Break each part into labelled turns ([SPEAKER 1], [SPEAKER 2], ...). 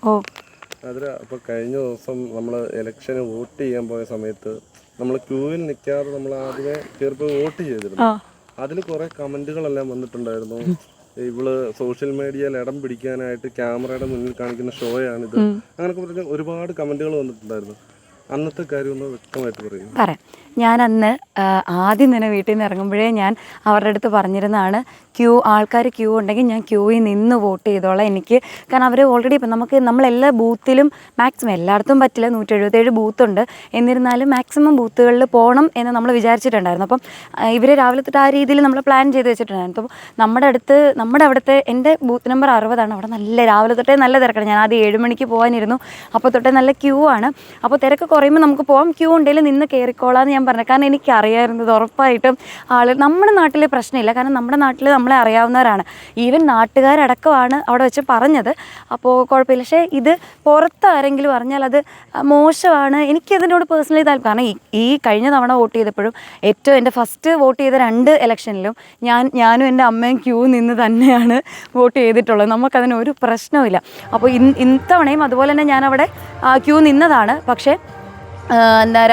[SPEAKER 1] ഓ
[SPEAKER 2] അതിൽ അപ്പോൾ കഴിഞ്ഞ ദിവസം നമ്മൾ ഇലക്ഷന് വോട്ട് ചെയ്യാൻ പോയ സമയത്ത് നമ്മൾ ക്യൂവിൽ നിൽക്കാതെ നമ്മൾ ആദ്യമേ കയറിപ്പോയി വോട്ട് ചെയ്തിരുന്നു. അതിൽ കുറേ കമൻറ്റുകളെല്ലാം വന്നിട്ടുണ്ടായിരുന്നു. ഇവള് സോഷ്യൽ മീഡിയയിൽ ഇടം പിടിക്കാനായിട്ട് ക്യാമറയുടെ മുന്നിൽ കാണിക്കുന്ന ഷോയാണിത്, അങ്ങനെയൊക്കെ പറഞ്ഞ ഒരുപാട് കമൻറ്റുകൾ വന്നിട്ടുണ്ടായിരുന്നു. അന്നത്തെ കാര്യം ഒന്ന് വ്യക്തമായിട്ട് പറയാം.
[SPEAKER 1] ഞാൻ അന്ന് ആദ്യം തന്നെ വീട്ടിൽ നിന്ന് ഇറങ്ങുമ്പോഴേ ഞാൻ അവരുടെ അടുത്ത് പറഞ്ഞിരുന്നതാണ്, ആൾക്കാർ ക്യൂ ഉണ്ടെങ്കിൽ ഞാൻ ക്യൂവിൽ നിന്ന് വോട്ട് ചെയ്തോളാം. എനിക്ക് കാരണം അവർ ഓൾറെഡി ഇപ്പം നമ്മളെല്ലാ ബൂത്തിലും മാക്സിമം, എല്ലായിടത്തും പറ്റില്ല, 177 ബൂത്തുണ്ട്, എന്നിരുന്നാലും മാക്സിമം ബൂത്തുകളിൽ പോകണം എന്ന് നമ്മൾ വിചാരിച്ചിട്ടുണ്ടായിരുന്നു. അപ്പം ഇവർ രാവിലെ തൊട്ട് ആ രീതിയിൽ നമ്മൾ പ്ലാൻ ചെയ്ത് വെച്ചിട്ടുണ്ടായിരുന്നു. അപ്പോൾ നമ്മുടെ അവിടുത്തെ എൻ്റെ ബൂത്ത് നമ്പർ 60 അവിടെ നല്ല രാവിലെ തൊട്ടേ നല്ല തിരക്കാണ്. ഞാൻ ആദ്യം 7 മണിക്ക് പോകാനിരുന്നു, അപ്പോൾ തൊട്ടേ നല്ല ക്യൂ ആണ്. അപ്പോൾ തിരക്ക് കുറയുമ്പോൾ നമുക്ക് പോകാം, ക്യൂ ഉണ്ടെങ്കിൽ നിന്ന് കയറിക്കോളാമെന്ന് ഞാൻ പറഞ്ഞു. കാരണം എനിക്കറിയാമായിരുന്നത് ഉറപ്പായിട്ടും നമ്മുടെ നാട്ടിൽ പ്രശ്നമില്ല, കാരണം നമ്മുടെ നാട്ടിൽ നമ്മളെ അറിയാവുന്നവരാണ്, ഈവൻ നാട്ടുകാരടക്കമാണ് അവിടെ വെച്ച് പറഞ്ഞത്. അപ്പോൾ കുഴപ്പമില്ല. പക്ഷേ ഇത് പുറത്താരെങ്കിലും അറിഞ്ഞാൽ അത് മോശമാണ്. എനിക്കതിനോട് പേഴ്സണലി താല്പര്യം. കാരണം ഈ കഴിഞ്ഞ തവണ വോട്ട് ചെയ്തപ്പോഴും എൻ്റെ ഫസ്റ്റ് വോട്ട് ചെയ്ത 2 ഇലക്ഷനിലും ഞാനും എൻ്റെ അമ്മയും ക്യൂ നിന്ന് തന്നെയാണ് വോട്ട് ചെയ്തിട്ടുള്ളത്. നമുക്കതിനൊരു പ്രശ്നവുമില്ല. അപ്പോൾ ഇത്തവണയും അതുപോലെ തന്നെ ഞാനവിടെ ക്യൂ നിന്നതാണ്. പക്ഷേ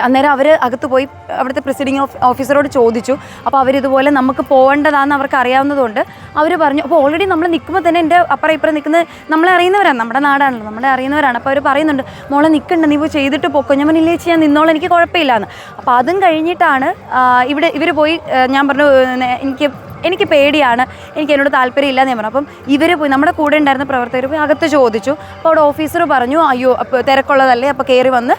[SPEAKER 1] അന്നേരം അവർ അകത്ത് പോയി അവിടുത്തെ പ്രിസൈഡിങ് ഓഫീസറോട് ചോദിച്ചു. അപ്പോൾ അവരിതുപോലെ നമുക്ക് പോകേണ്ടതാണെന്ന് അവർക്ക് അറിയാവുന്നതുകൊണ്ട് അവർ പറഞ്ഞു. അപ്പോൾ ഓൾറെഡി നമ്മൾ നിൽക്കുമ്പോൾ തന്നെ എൻ്റെ അപ്പുറം ഇപ്പുറം നിൽക്കുന്നത് നമ്മളെ അറിയുന്നവരാണ്, നമ്മുടെ നാടാണല്ലോ, നമ്മളെ അറിയുന്നവരാണ്. അപ്പോൾ അവർ പറയുന്നുണ്ട്, മോളെ നിൽക്കണ്ട, നീ പോയി ചെയ്തിട്ട് പോക്കോ. ഞാൻ പറഞ്ഞില്ലേ ചേച്ചി, ഞാൻ നിന്നോളം, എനിക്ക് കുഴപ്പമില്ലാന്ന്. അപ്പോൾ അതും കഴിഞ്ഞിട്ടാണ് ഇവർ പോയി. ഞാൻ പറഞ്ഞു എനിക്ക് പേടിയാണ്, എനിക്ക് എന്നോട് താല്പര്യമില്ല എന്ന് ഞാൻ പറഞ്ഞു. അപ്പം ഇവർ പോയി, നമ്മുടെ കൂടെ ഉണ്ടായിരുന്ന പ്രവർത്തകർ പോയി അകത്ത് ചോദിച്ചു. അപ്പോൾ അവിടെ ഓഫീസർ പറഞ്ഞു, അയ്യോ അപ്പോൾ തിരക്കുള്ളതല്ലേ, അപ്പോൾ കയറി വന്ന്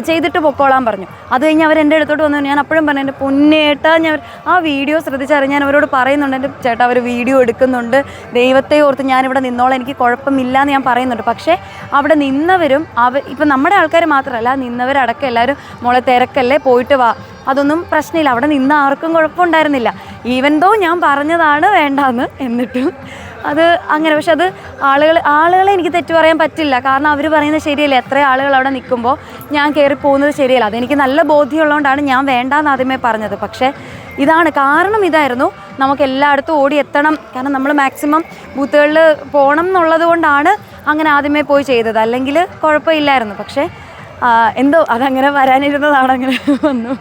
[SPEAKER 1] ചെയ്തിട്ട് പൊക്കോളാൻ പറഞ്ഞു. അത് കഴിഞ്ഞ് അവർ എൻ്റെ അടുത്തോട്ട് വന്നു. ഞാൻ അപ്പോഴും പറഞ്ഞു, എൻ്റെ പൊന്നേട്ടാ, ഞാൻ ആ വീഡിയോ ശ്രദ്ധിച്ചറിഞ്ഞ് ഞാൻ അവരോട് പറയുന്നുണ്ട്, എൻ്റെ ചേട്ടാ അവർ വീഡിയോ എടുക്കുന്നുണ്ട്, ദൈവത്തെ ഓർത്ത് ഞാനിവിടെ നിന്നോളാം, എനിക്ക് കുഴപ്പമില്ല എന്ന് ഞാൻ പറയുന്നുണ്ട്. പക്ഷേ അവിടെ നിന്നവരും ഇപ്പം നമ്മുടെ ആൾക്കാർ മാത്രമല്ല, നിന്നവരടക്കം എല്ലാവരും മോളെ തിരക്കല്ലേ, പോയിട്ട് വാ, അതൊന്നും പ്രശ്നമില്ല, അവിടെ നിന്ന് ആർക്കും കുഴപ്പമുണ്ടായിരുന്നില്ല. ഈവൻ ദോ ഞാൻ പറഞ്ഞതാണ് വേണ്ടാന്ന്, എന്നിട്ടും അത് അങ്ങനെ. പക്ഷെ അത് ആളുകളെ എനിക്ക് തെറ്റു പറയാൻ പറ്റില്ല, കാരണം അവർ പറയുന്നത് ശരിയല്ല. എത്ര ആളുകൾ അവിടെ നിൽക്കുമ്പോൾ ഞാൻ കയറി പോകുന്നത് ശരിയല്ല. അതെനിക്ക് നല്ല ബോധ്യമുള്ളതുകൊണ്ടാണ് ഞാൻ വേണ്ടാന്ന് ആദ്യമേ പറഞ്ഞത്. പക്ഷേ ഇതാണ് കാരണം, ഇതായിരുന്നു, നമുക്ക് എല്ലായിടത്തും ഓടി എത്തണം, കാരണം നമ്മൾ മാക്സിമം ബൂത്തുകളിൽ പോകണം എന്നുള്ളത് കൊണ്ടാണ് അങ്ങനെ ആദ്യമേ പോയി ചെയ്തത്. അല്ലെങ്കിൽ കുഴപ്പമില്ലായിരുന്നു. പക്ഷേ എന്തോ അതങ്ങനെ വരാനിരുന്നതാണ്, അങ്ങനെ വന്നു.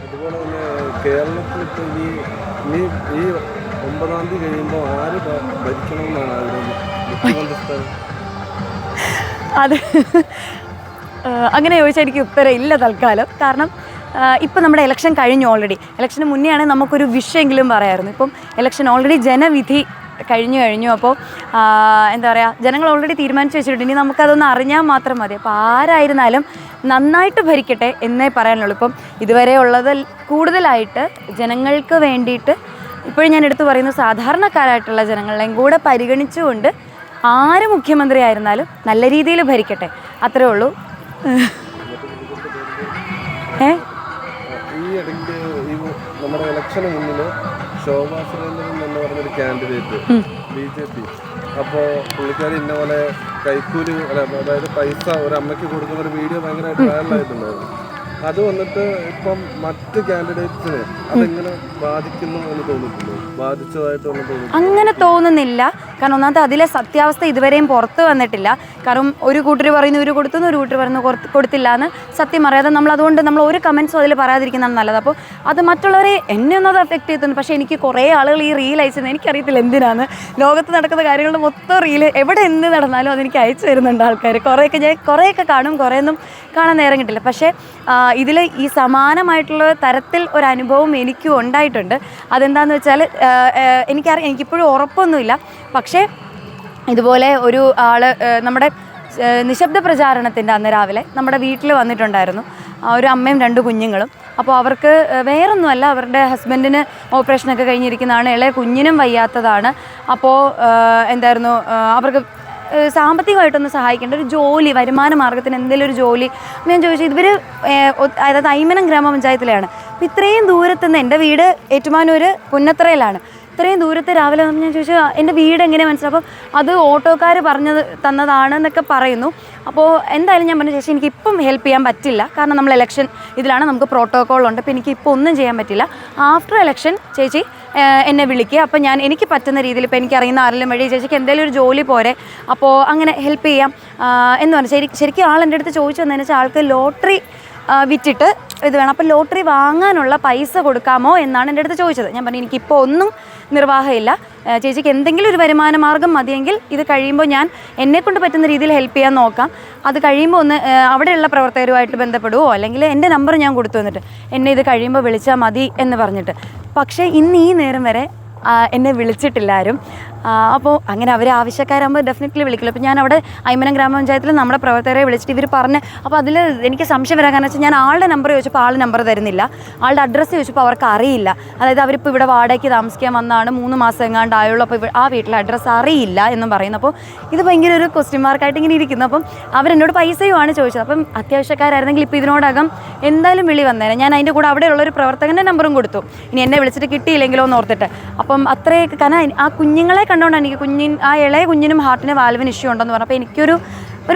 [SPEAKER 2] അതുപോലെ തന്നെ കേരളത്തിൽ ഈ 9-ാം തീയതി കഴിയുമ്പോൾ ആര് ഭരിക്കണമെന്നാണ് ആഗ്രഹം?
[SPEAKER 1] അത് അങ്ങനെ ചോദിച്ചാൽ എനിക്ക് ഉത്തരം ഇല്ല തൽക്കാലം. കാരണം ഇപ്പം നമ്മുടെ ഇലക്ഷൻ കഴിഞ്ഞു. ഓൾറെഡി ഇലക്ഷന് മുന്നേ ആണെങ്കിൽ നമുക്കൊരു വിഷയെങ്കിലും പറയാമായിരുന്നു. ഇപ്പം ഇലക്ഷൻ ഓൾറെഡി ജനവിധി കഴിഞ്ഞു. അപ്പോൾ എന്താ പറയുക, ജനങ്ങൾ ഓൾറെഡി തീരുമാനിച്ച് വെച്ചിട്ടുണ്ട്. ഇനി നമുക്കതൊന്ന് അറിഞ്ഞാൽ മാത്രം മതി. അപ്പോൾ ആരായിരുന്നാലും നന്നായിട്ട് ഭരിക്കട്ടെ എന്നേ പറയാനുള്ളൂ. ഇപ്പം ഇതുവരെ ഉള്ളതിൽ കൂടുതലായിട്ട് ജനങ്ങൾക്ക് വേണ്ടിയിട്ട് ഇപ്പോഴും ഞാൻ എടുത്തു പറയുന്നത്, സാധാരണക്കാരായിട്ടുള്ള ജനങ്ങളെയും കൂടെ പരിഗണിച്ചുകൊണ്ട് ആര് മുഖ്യമന്ത്രി ആയിരുന്നാലും നല്ല രീതിയിൽ ഭരിക്കട്ടെ, അത്രേ ഉള്ളൂ.
[SPEAKER 2] ഈ ഇടയ്ക്ക് നമ്മുടെ ഇലക്ഷന് മുന്നിൽ ശോഭാ സുരേന്ദ്രൻ എന്ന് പറഞ്ഞൊരു കാൻഡിഡേറ്റ് BJP, അപ്പോൾ പുള്ളിക്കാരി ഇന്ന പോലെ കൈക്കൂലി, അതായത് പൈസ ഒരു അമ്മയ്ക്ക് കൊടുക്കുന്ന ഒരു വീഡിയോ ഭയങ്കരമായിട്ട് വൈറലായിട്ടുണ്ടായിരുന്നു. അത് വന്നിട്ട് ഇപ്പം മറ്റ് കാൻഡിഡേറ്റ്സിനെ അതെങ്ങനെ ബാധിക്കുന്നു എന്ന് തോന്നിയിട്ടുണ്ടോ? ബാധിച്ചതായിട്ടൊന്നും തോന്നുന്നു? അങ്ങനെ
[SPEAKER 1] തോന്നുന്നില്ല. കാരണം ഒന്നാമത്തെ അതിലെ സത്യാവസ്ഥ ഇതുവരെയും പുറത്ത് വന്നിട്ടില്ല. കാരണം ഒരു കൂട്ടർ പറയുന്നു ഇവർ കൊടുത്തു, ഒരു കൂട്ടർ പറയുന്നു കൊടുത്തില്ല എന്ന്. സത്യം അറിയാതെ അതുകൊണ്ട് നമ്മൾ ഒരു കമൻസും അതിൽ പറയാതിരിക്കുന്നതാണ് നല്ലത്. അപ്പോൾ അത് മറ്റുള്ളവരെ എന്നെ ഒന്നും അത് അഫക്റ്റ് ചെയ്തിട്ടുണ്ട്. പക്ഷേ എനിക്ക് കുറേ ആളുകൾ ഈ റീൽ അയച്ചത് എനിക്കറിയത്തില്ല എന്തിനാണ്. ലോകത്ത് നടക്കുന്ന കാര്യങ്ങളുടെ മൊത്തം റീൽ എവിടെ എന്ത് നടന്നാലും അതെനിക്ക് അയച്ചു തരുന്നുണ്ട് ആൾക്കാർ. കുറേയൊക്കെ കാണും, കുറേയൊന്നും കാണാൻ നേരം കിട്ടില്ല. പക്ഷേ ഇതിൽ ഈ സമാനമായിട്ടുള്ള തരത്തിൽ ഒരു അനുഭവം എനിക്കും ഉണ്ടായിട്ടുണ്ട്. അതെന്താണെന്ന് വെച്ചാൽ എനിക്കിപ്പോഴും ഉറപ്പൊന്നുമില്ല. പക്ഷേ ഇതുപോലെ ഒരു ആൾ നമ്മുടെ നിശബ്ദ പ്രചാരണത്തിൻ്റെ അന്ന് രാവിലെ നമ്മുടെ വീട്ടിൽ വന്നിട്ടുണ്ടായിരുന്നു. ഒരു അമ്മയും 2 കുഞ്ഞുങ്ങളും. അപ്പോൾ അവർക്ക് വേറൊന്നുമല്ല, അവരുടെ ഹസ്ബൻഡിന് ഓപ്പറേഷനൊക്കെ കഴിഞ്ഞിരിക്കുന്നതാണ്, ഇളയ കുഞ്ഞിനും വയ്യാത്തതാണ്. അപ്പോൾ എന്തായിരുന്നു, അവർക്ക് സാമ്പത്തികമായിട്ടൊന്ന് സഹായിക്കേണ്ട ഒരു ജോലി, വരുമാന മാർഗ്ഗത്തിന് എന്തെങ്കിലും ഒരു ജോലി. ഞാൻ ചോദിച്ചു, ഇവർ അതായത് ഐമനം ഗ്രാമപഞ്ചായത്തിലാണ്. അപ്പോൾ ഇത്രയും ദൂരത്തുനിന്ന്, എൻ്റെ വീട് ഏറ്റുമാനൂർ പുന്നത്തറയിലാണ്, ഇത്രയും ദൂരത്തെ രാവിലെ വന്ന് ഞാൻ ചോദിച്ചു എൻ്റെ വീട് എങ്ങനെയാണ് മനസ്സിലാവും. അപ്പം അത് ഓട്ടോക്കാർ തന്നതാണ് എന്നൊക്കെ പറയുന്നു. അപ്പോൾ എന്തായാലും ഞാൻ പറഞ്ഞു ചേച്ചി എനിക്കിപ്പം ഹെൽപ്പ് ചെയ്യാൻ പറ്റില്ല, കാരണം നമ്മൾ ഇലക്ഷൻ ഇതിലാണ്, നമുക്ക് പ്രോട്ടോക്കോളുണ്ട്, അപ്പോൾ എനിക്കിപ്പോൾ ഒന്നും ചെയ്യാൻ പറ്റില്ല. ആഫ്റ്റർ ഇലക്ഷൻ ചേച്ചി എന്നെ വിളിക്കുക, അപ്പോൾ ഞാൻ എനിക്ക് പറ്റുന്ന രീതിയിൽ ഇപ്പോൾ എനിക്കറിയുന്ന ആരെങ്കിലും വഴി ചേച്ചിക്ക് എന്തെങ്കിലും ഒരു ജോലി പോരെ, അപ്പോൾ അങ്ങനെ ഹെൽപ്പ് ചെയ്യാം എന്ന് പറഞ്ഞു. ശരിക്കും ആൾ എൻ്റെ അടുത്ത് ചോദിച്ചു വന്നതെന്ന് വെച്ചാൽ ആൾക്ക് ലോട്ടറി വിറ്റിട്ട് ഇത് വേണം, അപ്പോൾ ലോട്ടറി വാങ്ങാനുള്ള പൈസ കൊടുക്കാമോ എന്നാണ് എൻ്റെ അടുത്ത് ചോദിച്ചത്. ഞാൻ പറഞ്ഞു എനിക്കിപ്പോൾ ഒന്നും നിർവാഹമില്ല, ചേച്ചിക്ക് എന്തെങ്കിലും ഒരു വരുമാന മാർഗ്ഗം മതിയെങ്കിൽ ഇത് കഴിയുമ്പോൾ ഞാൻ എന്നെക്കൊണ്ട് പറ്റുന്ന രീതിയിൽ ഹെൽപ്പ് ചെയ്യാൻ നോക്കാം, അത് കഴിയുമ്പോൾ ഒന്ന് അവിടെയുള്ള പ്രവർത്തകരുമായിട്ട് ബന്ധപ്പെടുവോ അല്ലെങ്കിൽ എൻ്റെ നമ്പർ ഞാൻ കൊടുത്തു വന്നിട്ട് എന്നെ ഇത് കഴിയുമ്പോൾ വിളിച്ചാൽ മതി എന്ന് പറഞ്ഞിട്ട്. പക്ഷേ ഇന്ന് ഈ നേരം വരെ എന്നെ വിളിച്ചിട്ടില്ല ആരും. അപ്പോൾ അങ്ങനെ അവർ ആവശ്യക്കാരാകുമ്പോൾ ഡെഫിനറ്റ്ലി വിളിക്കില്ല. അപ്പോൾ ഞാൻ അവിടെ ഐമനം ഗ്രാമപഞ്ചായത്തിൽ നമ്മുടെ പ്രവർത്തകരെ വിളിച്ചിട്ട് ഇവർ പറഞ്ഞ്, അപ്പോൾ അതിൽ എനിക്ക് സംശയം വരാൻ കാരണം വെച്ചാൽ ഞാൻ ആളുടെ നമ്പർ ചോദിച്ചപ്പോൾ ആൾ നമ്പർ തരുന്നില്ല, ആളുടെ അഡ്രസ്സ് ചോദിച്ചപ്പോൾ അവർക്ക് അറിയില്ല. അതായത് അവരിപ്പോൾ ഇവിടെ വാടകയ്ക്ക് താമസിക്കാൻ വന്നതാണ്, 3 മാസം എങ്ങാണ്ടായുള്ളൂ, അപ്പോൾ ആ വീട്ടിലെ അഡ്രസ്സ് അറിയില്ല എന്നും പറയുന്നു. അപ്പോൾ ഇത് ഭയങ്കര ഒരു ക്വസ്റ്റ്യൻ മാർക്കായിട്ട് ഇങ്ങനെ ഇരിക്കുന്നു. അപ്പം അവരെന്നോട് പൈസയുമാണ് ചോദിച്ചത്. അപ്പം അത്യാവശ്യക്കാരായിരുന്നെങ്കിൽ ഇപ്പോൾ ഇതിനോടകം എന്തായാലും വിളി വന്നേനെ. ഞാൻ അതിൻ്റെ കൂടെ അവിടെയുള്ളൊരു പ്രവർത്തകൻ്റെ നമ്പറും കൊടുത്തു, ഇനി എന്നെ വിളിച്ചിട്ട് കിട്ടിയില്ലെങ്കിലോ എന്ന് ഓർത്തിട്ട്. അപ്പം അത്രയൊക്കെ, കാരണം ആ കുഞ്ഞുങ്ങളെ കണ്ടുകൊണ്ടാണ് എനിക്ക് ആ ഇളയ കുഞ്ഞിനും ഹാർട്ടിന് വാൽവിന് ഇഷ്യൂ ഉണ്ടെന്ന് പറഞ്ഞപ്പോൾ എനിക്കൊരു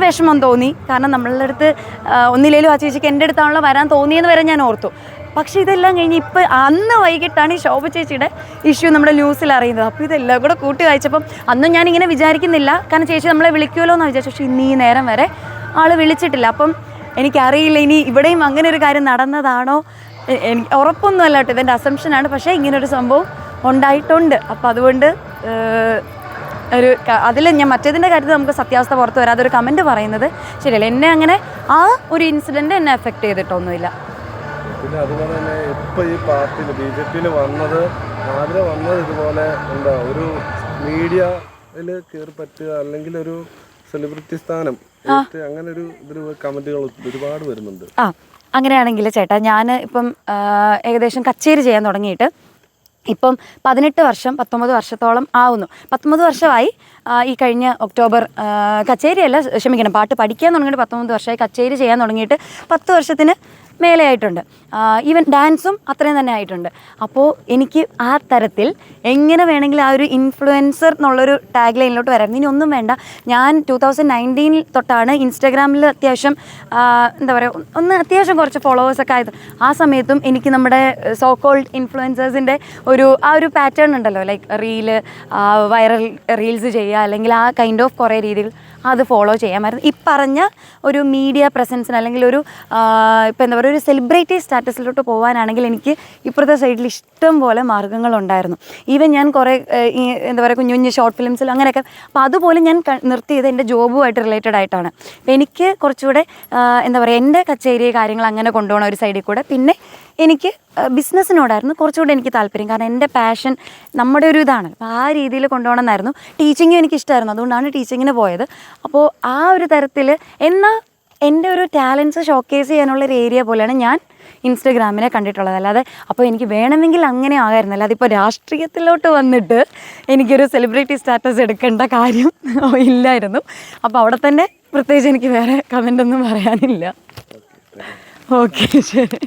[SPEAKER 1] വിഷമം തോന്നി. കാരണം നമ്മളുടെ അടുത്ത് ഒന്നിലേലും ആ ചേച്ചിക്ക് എൻ്റെ അടുത്താണല്ലോ വരാൻ തോന്നിയെന്ന് വരെ ഞാൻ ഓർത്തു. പക്ഷേ ഇതെല്ലാം കഴിഞ്ഞ് ഇപ്പോൾ അന്ന് വൈകിട്ടാണ് ഈ ശോഭ ചേച്ചിയുടെ ഇഷ്യൂ നമ്മുടെ ന്യൂസിൽ അറിയുന്നത്. അപ്പോൾ ഇതെല്ലാം കൂടെ കൂട്ടി വായിച്ചപ്പം അന്നും ഞാനിങ്ങനെ വിചാരിക്കുന്നില്ല, കാരണം ചേച്ചി നമ്മളെ വിളിക്കുമല്ലോ എന്ന് വിചാരിച്ചു. പക്ഷേ ഇന്ന് ഈ നേരം വരെ ആൾ വിളിച്ചിട്ടില്ല. അപ്പം എനിക്കറിയില്ല ഇനി ഇവിടെയും അങ്ങനെ ഒരു കാര്യം നടന്നതാണോ, എനിക്ക് ഉറപ്പൊന്നുമല്ല കേട്ടോ, ഇതെൻ്റെ അസംഷനാണ്. പക്ഷേ ഇങ്ങനൊരു സംഭവം ഉണ്ടായിട്ടുണ്ട്. അപ്പോൾ അതുകൊണ്ട് ഒരു അതിൽ ഞാൻ മറ്റേതിൻ്റെ കാര്യത്തിൽ നമുക്ക് സത്യാവസ്ഥ പുറത്ത് വരാതെ ഒരു കമൻറ്റ് പറയുന്നത് ശരിയല്ല. എന്നെ അങ്ങനെ ആ ഒരു ഇൻസിഡൻറ്റ് എന്നെ എഫക്റ്റ് ചെയ്തിട്ടൊന്നുമില്ല.
[SPEAKER 2] പിന്നെ അതുപോലെ തന്നെ ഇപ്പോൾ ഈ പാർട്ടിയിൽ BJP വന്നത് ഇതുപോലെ എന്താ ഒരു മീഡിയയിൽ കയറി പറ്റുക, അല്ലെങ്കിൽ ഒരു സെലിബ്രിറ്റി സ്ഥാനം, അങ്ങനെ ഒരു ഇതിൽ കമൻറ്റുകൾ ഒരുപാട് വരുന്നുണ്ട്.
[SPEAKER 1] അങ്ങനെയാണെങ്കിൽ ചേട്ടാ, ഞാൻ ഇപ്പം ഏകദേശം കച്ചേരി ചെയ്യാൻ തുടങ്ങിയിട്ട് ഇപ്പം 18 വർഷം 19 വർഷത്തോളം ആവുന്നു. 19 വർഷമായി. ഈ കഴിഞ്ഞ ഒക്ടോബർ കച്ചേരിയല്ല, ക്ഷമിക്കണം, പാട്ട് പഠിക്കാൻ തുടങ്ങിയിട്ട് 19 വർഷമായി. കച്ചേരി ചെയ്യാൻ തുടങ്ങിയിട്ട് 10 വർഷത്തിന് മേലെയായിട്ടുണ്ട്. ഈവൻ ഡാൻസും അത്രയും തന്നെ ആയിട്ടുണ്ട്. അപ്പോൾ എനിക്ക് ആ തരത്തിൽ എങ്ങനെ വേണമെങ്കിലും ആ ഒരു ഇൻഫ്ലുവൻസർ എന്നുള്ളൊരു ടാഗ് ലൈനിലോട്ട് വരായിരുന്നു. ഇനി ഒന്നും വേണ്ട, ഞാൻ 2019 തൊട്ടാണ് ഇൻസ്റ്റാഗ്രാമിൽ അത്യാവശ്യം എന്താ പറയുക, അത്യാവശ്യം കുറച്ച് ഫോളോവേഴ്സൊക്കെ ആയത്. ആ സമയത്തും എനിക്ക് നമ്മുടെ സോ കോൾഡ് ഇൻഫ്ലുവൻസേഴ്സിൻ്റെ ആ ഒരു പാറ്റേൺ ഉണ്ടല്ലോ, ലൈക്ക് വൈറൽ റീൽസ് ചെയ്യുക, അല്ലെങ്കിൽ ആ കൈൻഡ് ഓഫ് കുറേ രീതികൾ അത് ഫോളോ ചെയ്യാമായിരുന്നു. ഈ പറഞ്ഞ ഒരു മീഡിയ പ്രസൻസിന്, അല്ലെങ്കിൽ ഒരു ഇപ്പോൾ എന്താ പറയുക, ഒരു സെലിബ്രിറ്റി സ്റ്റാറ്റസിലോട്ട് പോകാനാണെങ്കിൽ എനിക്ക് ഇപ്പുറത്തെ സൈഡിൽ ഇഷ്ടം പോലെ മാർഗ്ഗങ്ങളുണ്ടായിരുന്നു. ഈവൻ ഞാൻ കുറേ എന്താ പറയുക കുഞ്ഞു കുഞ്ഞു ഷോർട്ട് ഫിലിംസിൽ അങ്ങനെയൊക്കെ. അപ്പോൾ അതുപോലെ ഞാൻ നിർത്തിയത് എൻ്റെ ജോബുമായിട്ട് റിലേറ്റഡ് ആയിട്ടാണ്. അപ്പോൾ എനിക്ക് കുറച്ചുകൂടെ എന്താ പറയുക, എൻ്റെ കച്ചേരി കാര്യങ്ങൾ അങ്ങനെ കൊണ്ടുപോകണം ഒരു സൈഡിൽ കൂടെ. പിന്നെ എനിക്ക് ബിസിനസ്സിനോടായിരുന്നു കുറച്ചുകൂടെ എനിക്ക് താല്പര്യം, കാരണം എൻ്റെ പാഷൻ നമ്മുടെ ഒരു ഇതാണ്. അപ്പോൾ ആ രീതിയിൽ കൊണ്ടുപോകണം എന്നായിരുന്നു. ടീച്ചിങ്ങും എനിക്ക് ഇഷ്ടമായിരുന്നു, അതുകൊണ്ടാണ് ടീച്ചിങ്ങിന് പോയത്. അപ്പോൾ ആ ഒരു തരത്തിൽ എന്നാൽ എൻ്റെ ഒരു ടാലൻസ് ഷോക്കേസ് ചെയ്യാനുള്ള ഒരു ഏരിയ പോലെയാണ് ഞാൻ ഇൻസ്റ്റഗ്രാമിനെ കണ്ടിട്ടുള്ളത്. അല്ലാതെ അപ്പോൾ എനിക്ക് വേണമെങ്കിൽ അങ്ങനെ ആകായിരുന്നു, അല്ലാതെ ഇപ്പോൾ രാഷ്ട്രീയത്തിലോട്ട് വന്നിട്ട് എനിക്കൊരു സെലിബ്രിറ്റി സ്റ്റാറ്റസ് എടുക്കേണ്ട കാര്യം ഇല്ലായിരുന്നു. അപ്പോൾ അവിടെ തന്നെ പ്രത്യേകിച്ച് എനിക്ക് വേറെ കമൻ്റൊന്നും പറയാനില്ല. ഓക്കെ, ശരി.